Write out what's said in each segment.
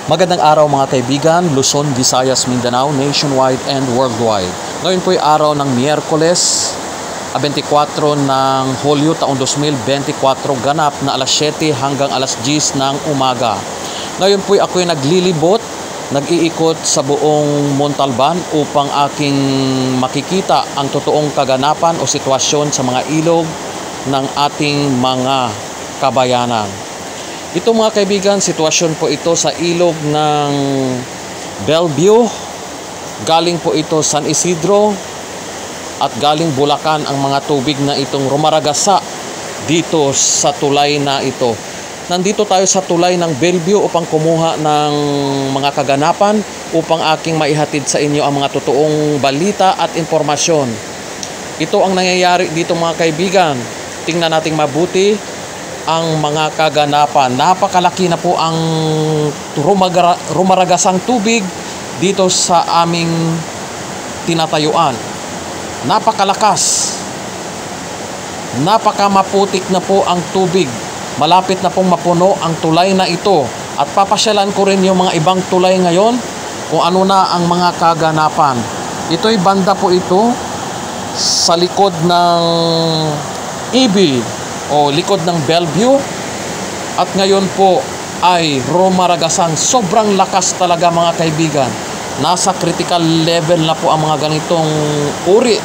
Magandang araw mga kaibigan, Luzon, Visayas, Mindanao, nationwide and worldwide. Ngayon po ay araw ng Miyerkules, 24 ng Hulyo taong 2024, ganap na alas 7 hanggang alas 10 ng umaga. Ngayon po ay ako'y naglilibot, nag-iikot sa buong Montalban upang aking makikita ang totoong kaganapan o sitwasyon sa mga ilog ng ating mga kabayanan. Ito mga kaibigan, sitwasyon po ito sa ilog ng Bellevue. Galing po ito San Isidro at galing Bulacan ang mga tubig na itong rumaragasa dito sa tulay na ito. Nandito tayo sa tulay ng Bellevue upang kumuha ng mga kaganapan upang aking maihatid sa inyo ang mga totoong balita at impormasyon. Ito ang nangyayari dito mga kaibigan. Tingnan nating mabuti ang mga kaganapan. Napakalaki na po ang rumaragasang tubig dito sa aming tinatayuan. Napakalakas. Napakamaputik na po ang tubig. Malapit na pong mapuno ang tulay na ito. At papasyalan ko rin yung mga ibang tulay ngayon kung ano na ang mga kaganapan. Ito'y banda po ito sa likod ng EB o likod ng Bellevue, at ngayon po ay rumaragasang sobrang lakas talaga mga kaibigan. Nasa critical level na po ang mga ganitong uri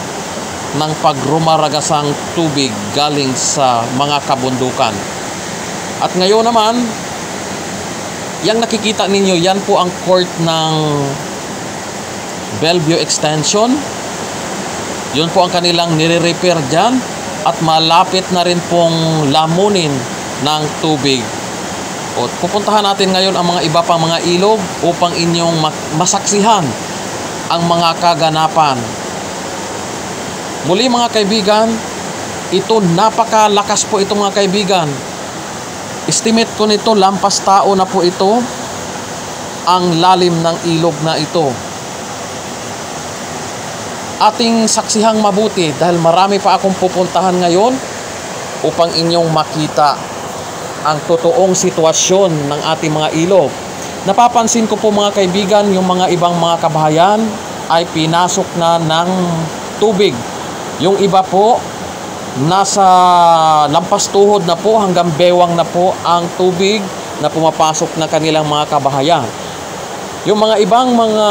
ng pagrumaragasang tubig galing sa mga kabundukan. At ngayon naman, yang nakikita ninyo, yan po ang court ng Bellevue Extension. Yun po ang kanilang nire-repair dyan. At malapit na rin pong lamunin ng tubig. O, pupuntahan natin ngayon ang mga iba pang mga ilog upang inyong masaksihan ang mga kaganapan. Muli mga kaibigan, ito napakalakas po ito mga kaibigan. Estimate ko nito, lampas tao na po ito ang lalim ng ilog na ito. Ating saksihang mabuti dahil marami pa akong pupuntahan ngayon upang inyong makita ang totoong sitwasyon ng ating mga ilog. Napapansin ko po mga kaibigan, yung mga ibang mga kabahayan ay pinasok na ng tubig. Yung iba po nasa lampas tuhod na po, hanggang bewang na po ang tubig na pumapasok na kanilang mga kabahayan. Yung mga ibang mga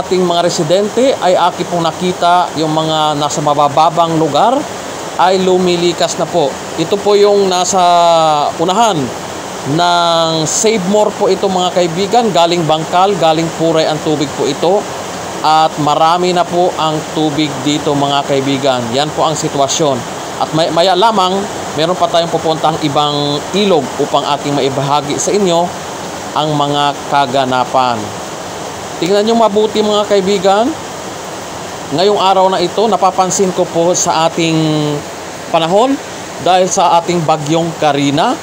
ating mga residente ay aki pong nakita, yung mga nasa mabababang lugar ay lumilikas na po. Ito po yung nasa unahan ng Save More po ito mga kaibigan. Galing Bangkal, galing Puray ang tubig po ito. At marami na po ang tubig dito mga kaibigan. Yan po ang sitwasyon. At maya lamang, meron pa tayong pupuntang ibang ilog upang ating maibahagi sa inyo ang mga kaganapan. Tingnan nyo mabuti mga kaibigan. Ngayong araw na ito, napapansin ko po sa ating panahon, dahil sa ating bagyong Karina,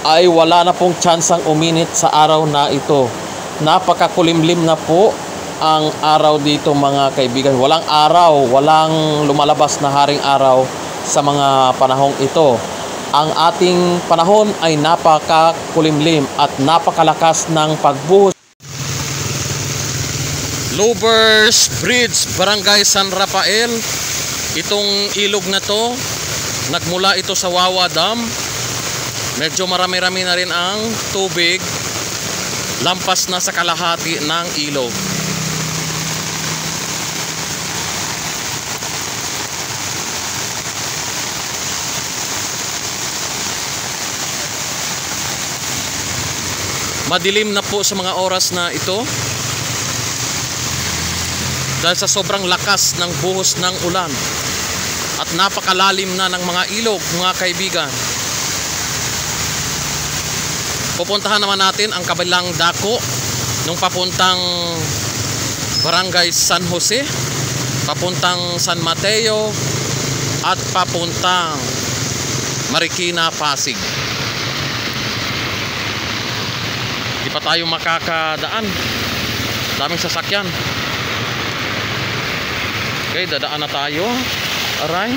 ay wala na pong tsansang uminit sa araw na ito. Napakakulimlim na po ang araw dito mga kaibigan. Walang araw, walang lumalabas na haring araw sa mga panahong ito. Ang ating panahon ay napakakulimlim at napakalakas ng pagbuhos. Lovers Bridge, Barangay San Rafael. Itong ilog na to, nagmula ito sa Wawa Dam. Medyo marami-rami na rin ang tubig. Lampas na sa kalahati ng ilog. Madilim na po sa mga oras na ito dahil sa sobrang lakas ng buhos ng ulan at napakalalim na ng mga ilog mga kaibigan. Pupuntahan naman natin ang kabilang dako nung papuntang Barangay San Jose, papuntang San Mateo at papuntang Marikina, Pasig. Di pa tayo makakadaan, daming sasakyan. Okay, dadaan na tayo. Aray.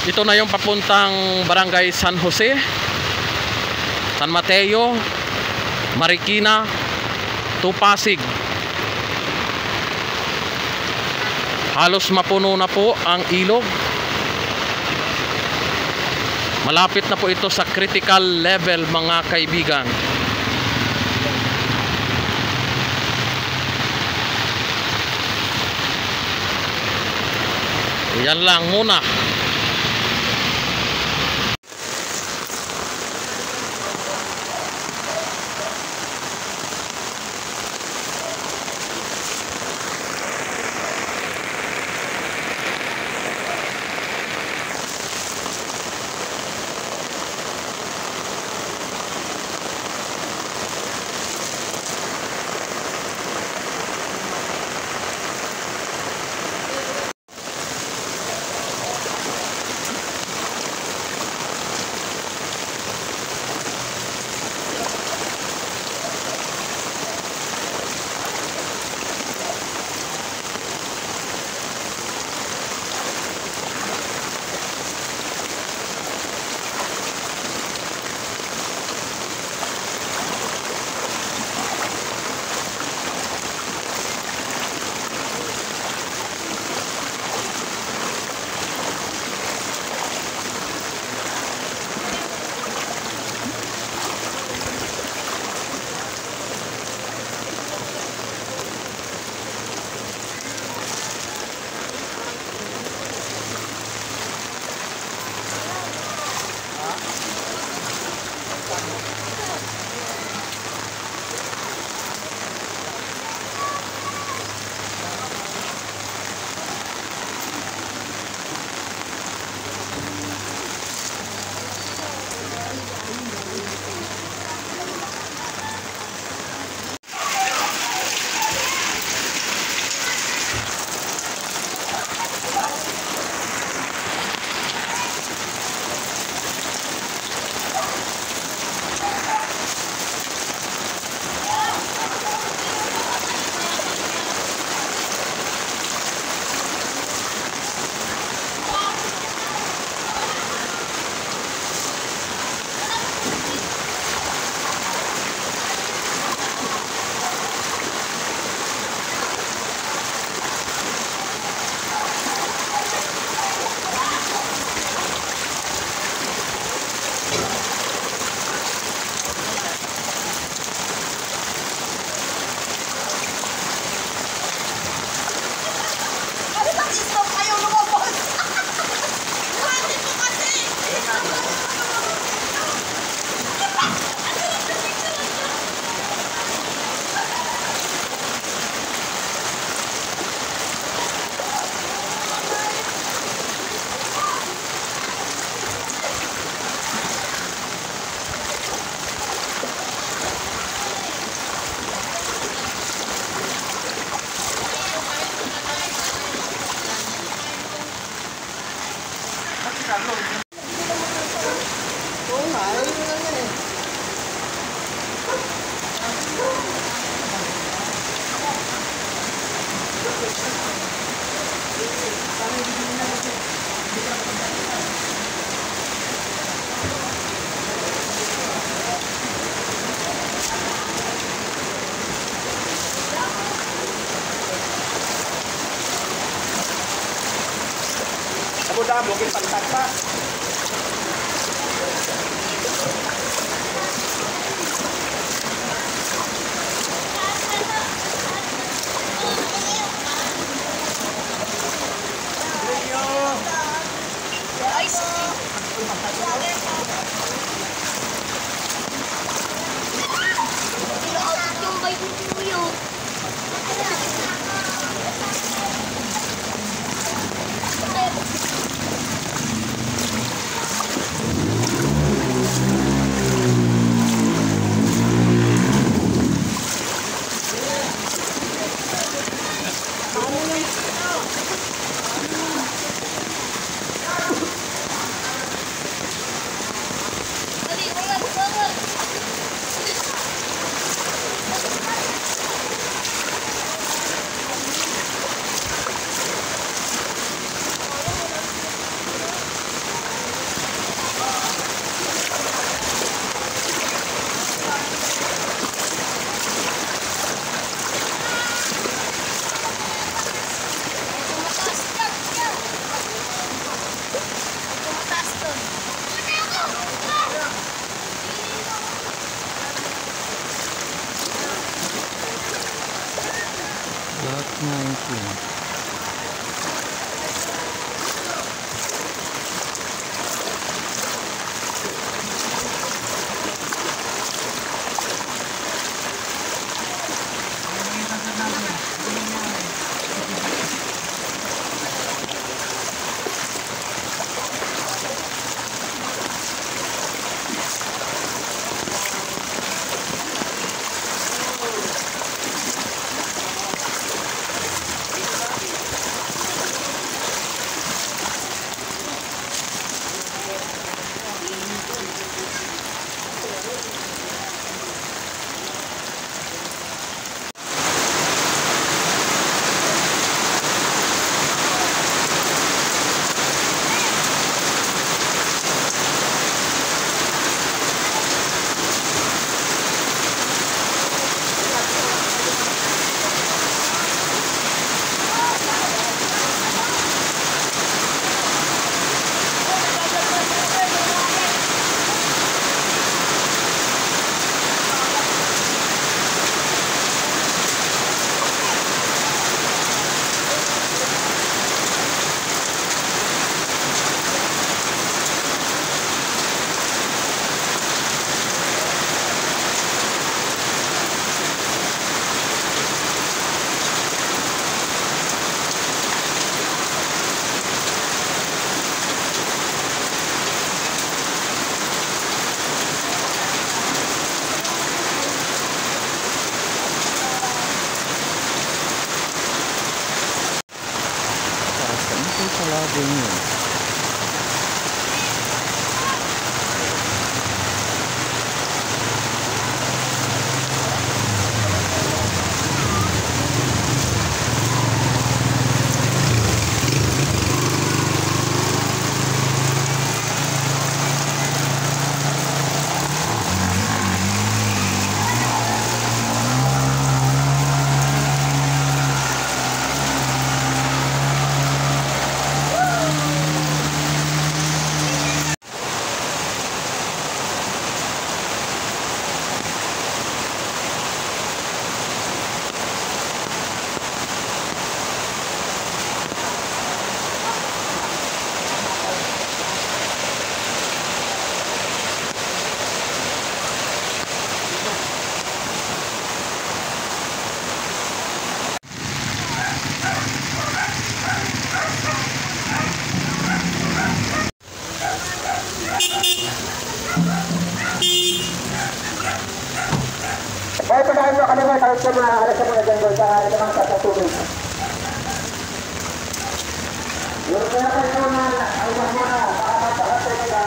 Ito na yung papuntang Barangay San Jose, San Mateo, Marikina to Pasig. Halos mapuno na po ang ilog. Malapit na po ito sa critical level, mga kaibigan. Yan lang muna. Damo kay pagtagpa. dahil nyo kami na kahit sa mga alas sa mga dyan, sa naman sa tubig. Yung kaya kayo naman, ay mga, baka magpakatay nila,